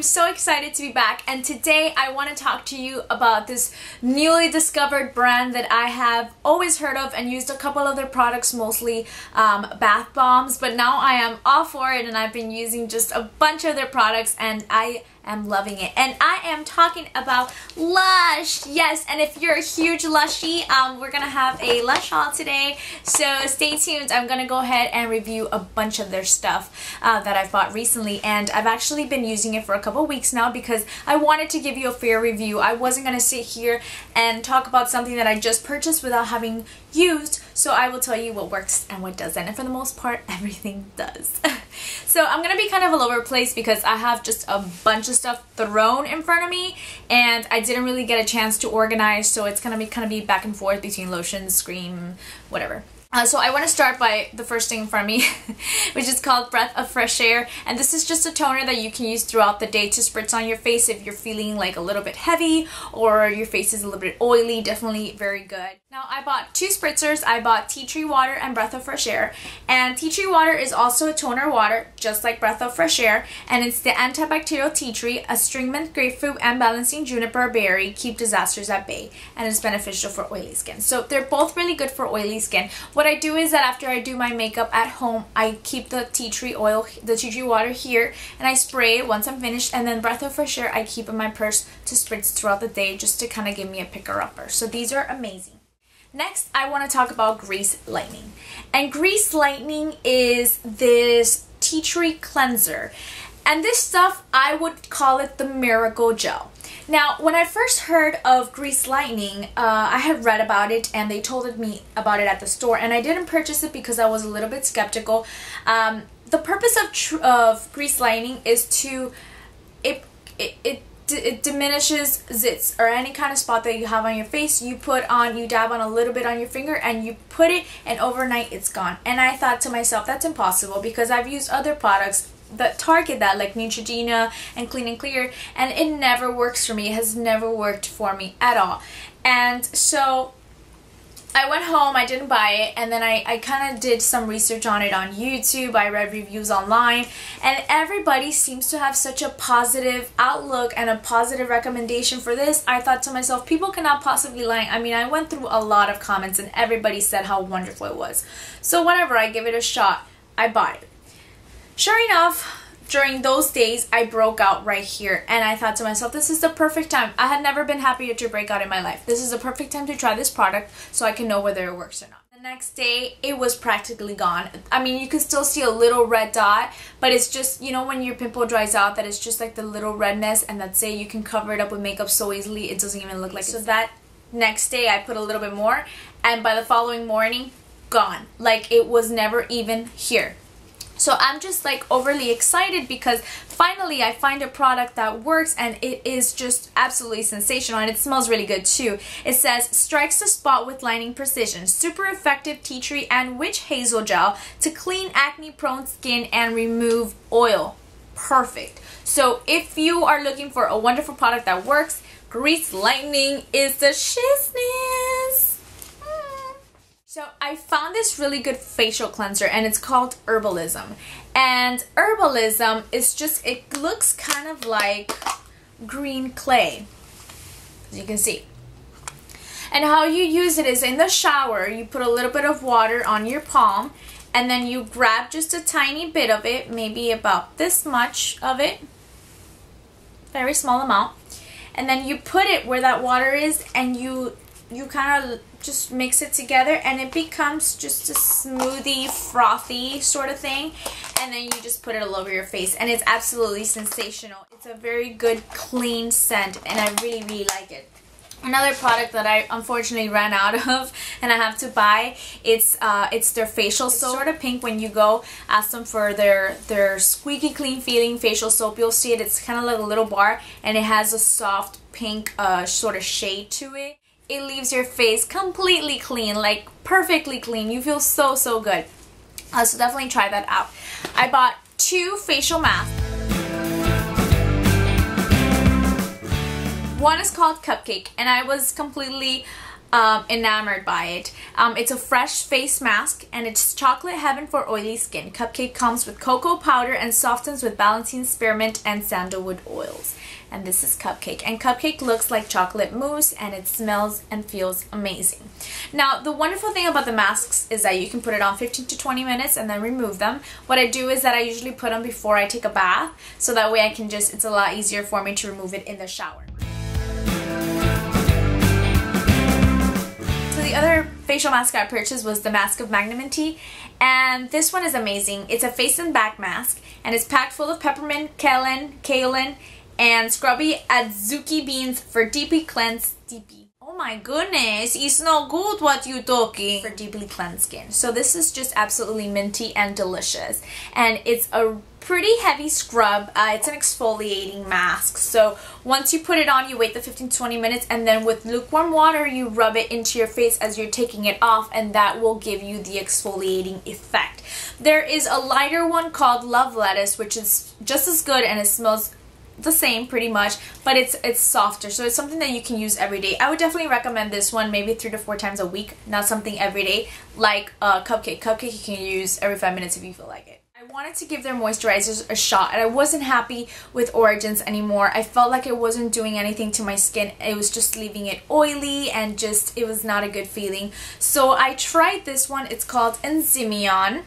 I'm so excited to be back, and today I want to talk to you about this newly discovered brand that I have always heard of and used a couple of their products, mostly bath bombs, but now I am all for it and I've been using just a bunch of their products and I am loving it. And I am talking about Lush. Yes, and if you're a huge Lushy, we're gonna have a Lush haul today, so stay tuned. I'm gonna go ahead and review a bunch of their stuff that I've bought recently, and I've actually been using it for a couple weeks now because I wanted to give you a fair review. I wasn't gonna sit here and talk about something that I just purchased without having used, so I will tell you what works and what doesn't, and for the most part everything does. So I'm gonna be kind of all over the place because I have just a bunch of stuff thrown in front of me and I didn't really get a chance to organize, so it's gonna be kind of be back and forth between Lotion, Scream, whatever. So I want to start by the first thing in front of me, which is called Breath of Fresh Air, and this is just a toner that you can use throughout the day to spritz on your face if you're feeling like a little bit heavy or your face is a little bit oily. Definitely very good. Now I bought two spritzers. I bought Tea Tree Water and Breath of Fresh Air, and Tea Tree Water is also a toner water just like Breath of Fresh Air, and it's the antibacterial tea tree, astringent grapefruit, and balancing juniper berry keep disasters at bay, and it's beneficial for oily skin. So they're both really good for oily skin. What I do is that after I do my makeup at home, I keep the tea tree oil, the tea tree water here, and I spray it once I'm finished, and then Breath of Fresh Air I keep in my purse to spritz throughout the day just to kind of give me a picker-upper. So these are amazing. Next, I want to talk about Grease Lightning. And Grease Lightning is this tea tree cleanser. And this stuff, I would call it the Miracle Gel. Now, when I first heard of Grease Lightning, I had read about it and they told me about it at the store, and I didn't purchase it because I was a little bit skeptical. The purpose of Grease Lightning is to, it diminishes zits or any kind of spot that you have on your face. You dab on a little bit on your finger and you put it, and overnight it's gone. And I thought to myself, that's impossible because I've used other products that target that, like Neutrogena and Clean and Clear, and it never works for me. It has never worked for me at all. And so I went home, I didn't buy it, and then I kind of did some research on it on YouTube. I read reviews online, and everybody seems to have such a positive outlook and a positive recommendation for this. I thought to myself, people cannot possibly lie. I mean, I went through a lot of comments and everybody said how wonderful it was. So whatever, I give it a shot. I bought it. Sure enough, during those days, I broke out right here, and I thought to myself, this is the perfect time. I had never been happier to break out in my life. This is the perfect time to try this product so I can know whether it works or not. The next day, it was practically gone. I mean, you can still see a little red dot, but it's just, you know, when your pimple dries out, that it's just like the little redness, and that's it. You can cover it up with makeup so easily, it doesn't even look like it. So that next day, I put a little bit more, and by the following morning, gone. Like, it was never even here. So I'm just like overly excited because finally I find a product that works, and it is just absolutely sensational, and it smells really good too. It says, strikes the spot with lightning precision, super effective tea tree and witch hazel gel to clean acne prone skin and remove oil. Perfect. So if you are looking for a wonderful product that works, Grease Lightning is the shizness. So I found this really good facial cleanser, and it's called Herbalism. And Herbalism is just, it looks kind of like green clay, as you can see. And how you use it is in the shower, you put a little bit of water on your palm, and then you grab just a tiny bit of it, maybe about this much of it, very small amount, and then you put it where that water is, and you kind of just mix it together, and it becomes just a smoothie, frothy sort of thing, and then you just put it all over your face, and it's absolutely sensational. It's a very good clean scent, and I really, really like it. Another product that I unfortunately ran out of and I have to buy, it's their facial soap. It's sort of pink. When you go ask them for their squeaky clean feeling facial soap, you'll see it. It's kind of like a little bar, and it has a soft pink sort of shade to it. It leaves your face completely clean, like perfectly clean. You feel so, so good. So definitely try that out. I bought two facial masks. One is called Cupcake, and I was completely enamored by it. It's a fresh face mask and it's chocolate heaven for oily skin. Cupcake comes with cocoa powder and softens with balancing spearmint and sandalwood oils. And this is Cupcake, and Cupcake looks like chocolate mousse and it smells and feels amazing. Now the wonderful thing about the masks is that you can put it on 15 to 20 minutes and then remove them. What I do is that I usually put them before I take a bath, so that way I can just, it's a lot easier for me to remove it in the shower. So the other facial mask I purchased was the mask of Magnum Nt, and this one is amazing. It's a face and back mask and it's packed full of peppermint, kaolin, and scrubby adzuki beans for deeply cleansed Oh my goodness, it's not good what you talking. For deeply cleansed skin. So this is just absolutely minty and delicious. And it's a pretty heavy scrub. It's an exfoliating mask. So once you put it on, you wait the 15-20 minutes and then with lukewarm water you rub it into your face as you're taking it off, and that will give you the exfoliating effect. There is a lighter one called Love Lettuce, which is just as good and it smells the same pretty much, but it's softer, so it's something that you can use every day. I would definitely recommend this one maybe 3 to 4 times a week, not something every day like Cupcake. Cupcake you can use every 5 minutes if you feel like it. I wanted to give their moisturizers a shot and I wasn't happy with Origins anymore. I felt like it wasn't doing anything to my skin. It was just leaving it oily and just, it was not a good feeling. So I tried this one. It's called Enzymion.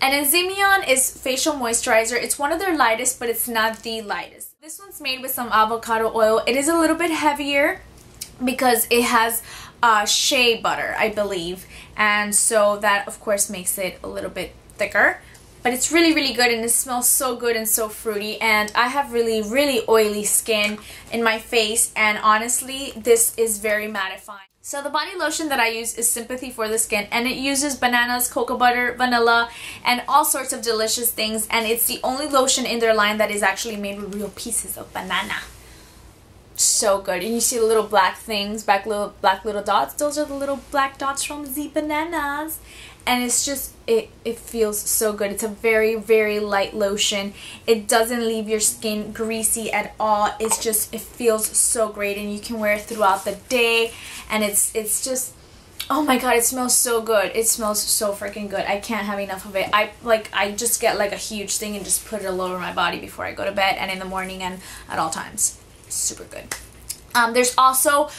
And Enzymion is facial moisturizer. It's one of their lightest, but it's not the lightest. This one's made with some avocado oil. It is a little bit heavier because it has shea butter, I believe. And so that, of course, makes it a little bit thicker. But it's really, really good and it smells so good and so fruity. And I have really, really oily skin in my face. And honestly, this is very mattifying. So the body lotion that I use is Sympathy for the Skin, and it uses bananas, cocoa butter, vanilla, and all sorts of delicious things, and it's the only lotion in their line that is actually made with real pieces of banana. So good. And you see the little black things, black little dots? Those are the little black dots from the bananas. And it's just, it feels so good. It's a very, very light lotion. It doesn't leave your skin greasy at all. It's just, it feels so great and you can wear it throughout the day. And it's just, oh my god, it smells so good. It smells so freaking good. I can't have enough of it. I just get like a huge thing and just put it all over my body before I go to bed and in the morning and at all times. It's super good. There's also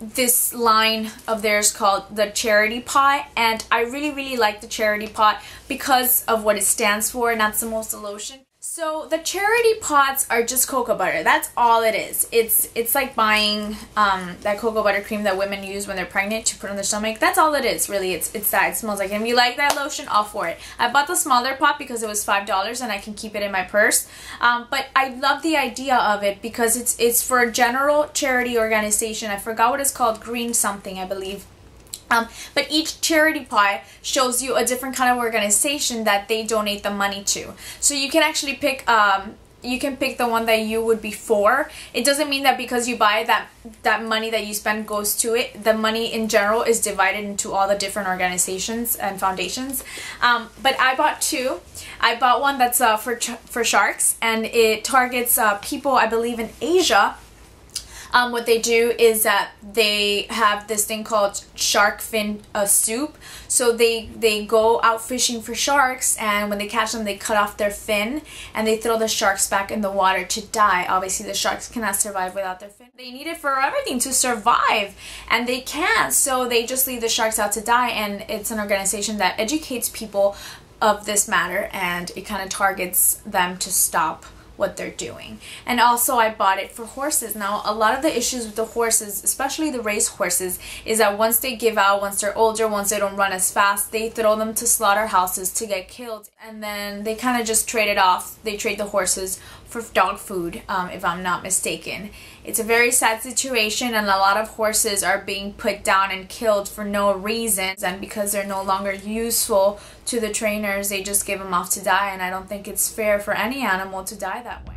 this line of theirs called the Charity Pot, and I really, really like the Charity Pot because of what it stands for, not so much the lotion. So the Charity Pots are just cocoa butter. That's all it is. It's like buying that cocoa butter cream that women use when they're pregnant to put on their stomach. That's all it is, really. It's that. It smells like it. And if you like that lotion, all for it. I bought the smaller pot because it was $5 and I can keep it in my purse. But I love the idea of it because it's for a general charity organization. I forgot what it's called. Green something, I believe. But each charity pot shows you a different kind of organization that they donate the money to. So you can actually pick, you can pick the one that you would be for. It doesn't mean that because you buy that money that you spend goes to it. The money in general is divided into all the different organizations and foundations. But I bought two. I bought one that's for sharks, and it targets people, I believe, in Asia. What they do is that they have this thing called shark fin soup. So they go out fishing for sharks, and when they catch them, they cut off their fin and they throw the sharks back in the water to die. Obviously, the sharks cannot survive without their fin. They need it for everything to survive, and they can't. So they just leave the sharks out to die, and it's an organization that educates people of this matter, and it kind of targets them to stop what they're doing. And also I bought it for horses. Now a lot of the issues with the horses, especially the race horses, is that once they give out, once they're older, once they don't run as fast, they throw them to slaughterhouses to get killed, and then they kind of just trade it off. They trade the horses for dog food, if I'm not mistaken. It's a very sad situation, and a lot of horses are being put down and killed for no reason, and because they're no longer useful to the trainers, they just give them off to die, and I don't think it's fair for any animal to die that way.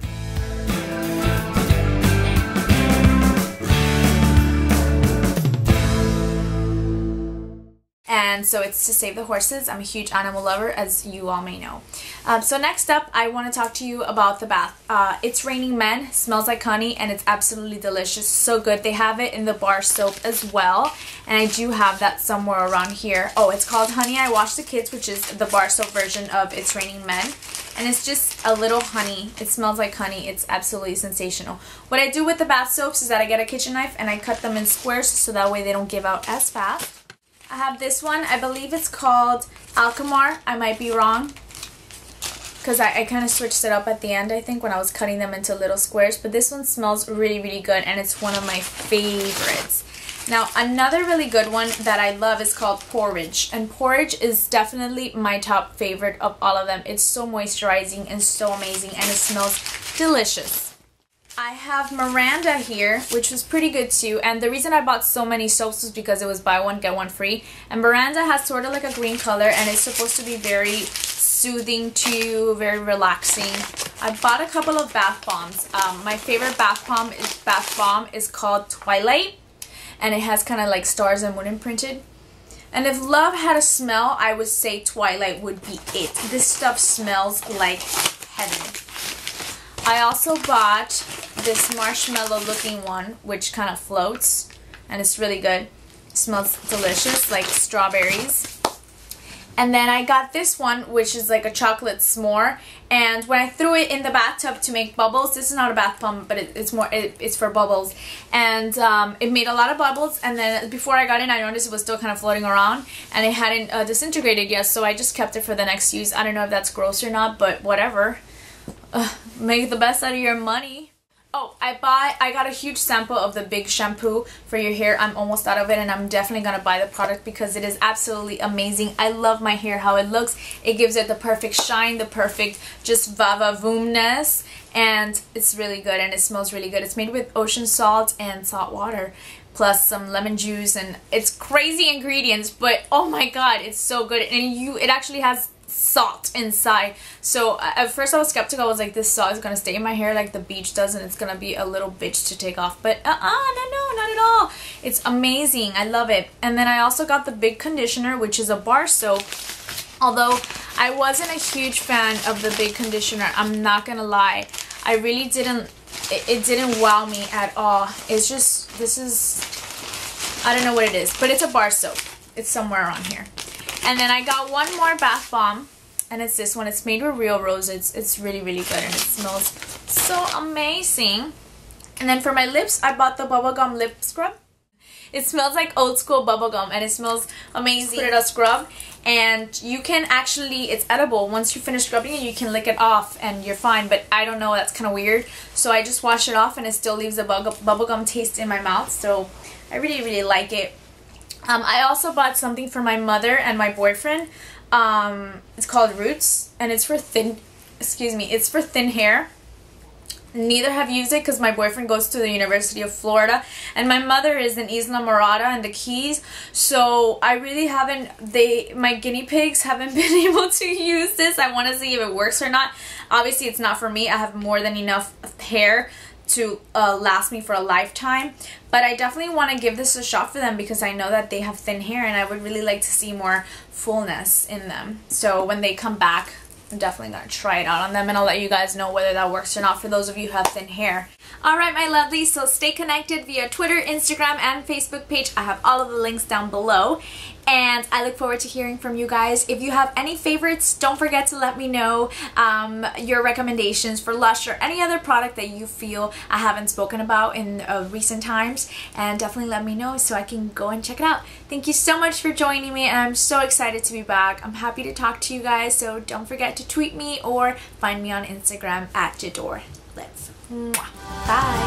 and so it's to save the horses. I'm a huge animal lover, as you all may know. So next up, I want to talk to you about the bath. It's Raining Men, smells like honey, and it's absolutely delicious. So good. They have it in the bar soap as well, and I do have that somewhere around here. Oh, it's called Honey I Wash the Kids, which is the bar soap version of It's Raining Men. And it's just a little honey. It smells like honey. It's absolutely sensational. What I do with the bath soaps is that I get a kitchen knife and I cut them in squares so that way they don't give out as fast. I have this one. I believe it's called Alkmaar. I might be wrong, because I kind of switched it up at the end, I think, when I was cutting them into little squares. But this one smells really, really good, and it's one of my favorites. Now, another really good one that I love is called Porridge. And Porridge is definitely my top favorite of all of them. It's so moisturizing and so amazing, and it smells delicious. I have Miranda here, which was pretty good too. And the reason I bought so many soaps was because it was buy one, get one free. And Miranda has sort of like a green color, and it's supposed to be very soothing too, very relaxing. I bought a couple of bath bombs. My favorite bath bomb is called Twilight. And it has kind of like stars and moon imprinted. And if love had a smell, I would say Twilight would be it. This stuff smells like heaven. I also bought this marshmallow looking one, which kind of floats, and it's really good. It smells delicious, like strawberries. And then I got this one, which is like a chocolate s'more. And when I threw it in the bathtub to make bubbles, this is not a bath bomb, but it's for bubbles. And it made a lot of bubbles. And then before I got in, I noticed it was still kind of floating around, and it hadn't disintegrated yet. So I just kept it for the next use. I don't know if that's gross or not, but whatever. Make the best out of your money. Oh, I got a huge sample of the big shampoo for your hair. I'm almost out of it, and I'm definitely going to buy the product because it is absolutely amazing. I love my hair, how it looks. It gives it the perfect shine, the perfect just va-va-voomness, and it's really good, and it smells really good. It's made with ocean salt and salt water, plus some lemon juice, and it's crazy ingredients, but oh my god, it's so good. And it actually has salt inside. So at first I was skeptical. I was like, this salt is gonna stay in my hair like the beach does, and it's gonna be a little bitch to take off. But no, not at all. It's amazing. I love it. And then I also got the big conditioner, which is a bar soap. Although I wasn't a huge fan of the big conditioner, I'm not gonna lie. I really didn't. It didn't wow me at all. It's just, I don't know what it is, but it's a bar soap. It's somewhere around here. And then I got one more bath bomb, and it's this one. It's made with real roses. It's really, really good, and it smells so amazing. And then for my lips, I bought the bubblegum lip scrub. It smells like old school bubblegum, and it smells amazing. Put it on scrub, and you can actually, it's edible. Once you finish scrubbing it, you can lick it off, and you're fine. But I don't know, that's kind of weird. So I just wash it off, and it still leaves a bubblegum taste in my mouth. So I really, really like it. I also bought something for my mother and my boyfriend. It's called Roots, and it's for it's for thin hair. Neither have used it because my boyfriend goes to the University of Florida, and my mother is in Isla Morada in the Keys. So I really haven't, my guinea pigs haven't been able to use this. I want to see if it works or not. Obviously it's not for me. I have more than enough hair to last me for a lifetime, but I definitely want to give this a shot for them because I know that they have thin hair, and I would really like to see more fullness in them. So when they come back, I'm definitely going to try it out on them, and I'll let you guys know whether that works or not for those of you who have thin hair. Alright, my lovelies, so stay connected via Twitter, Instagram, and Facebook page. I have all of the links down below, and I look forward to hearing from you guys. If you have any favorites, don't forget to let me know your recommendations for Lush or any other product that you feel I haven't spoken about in recent times, and definitely let me know so I can go and check it out. Thank you so much for joining me, and I'm so excited to be back. I'm happy to talk to you guys, so don't forget to tweet me or find me on Instagram at JadorLiv. Bye!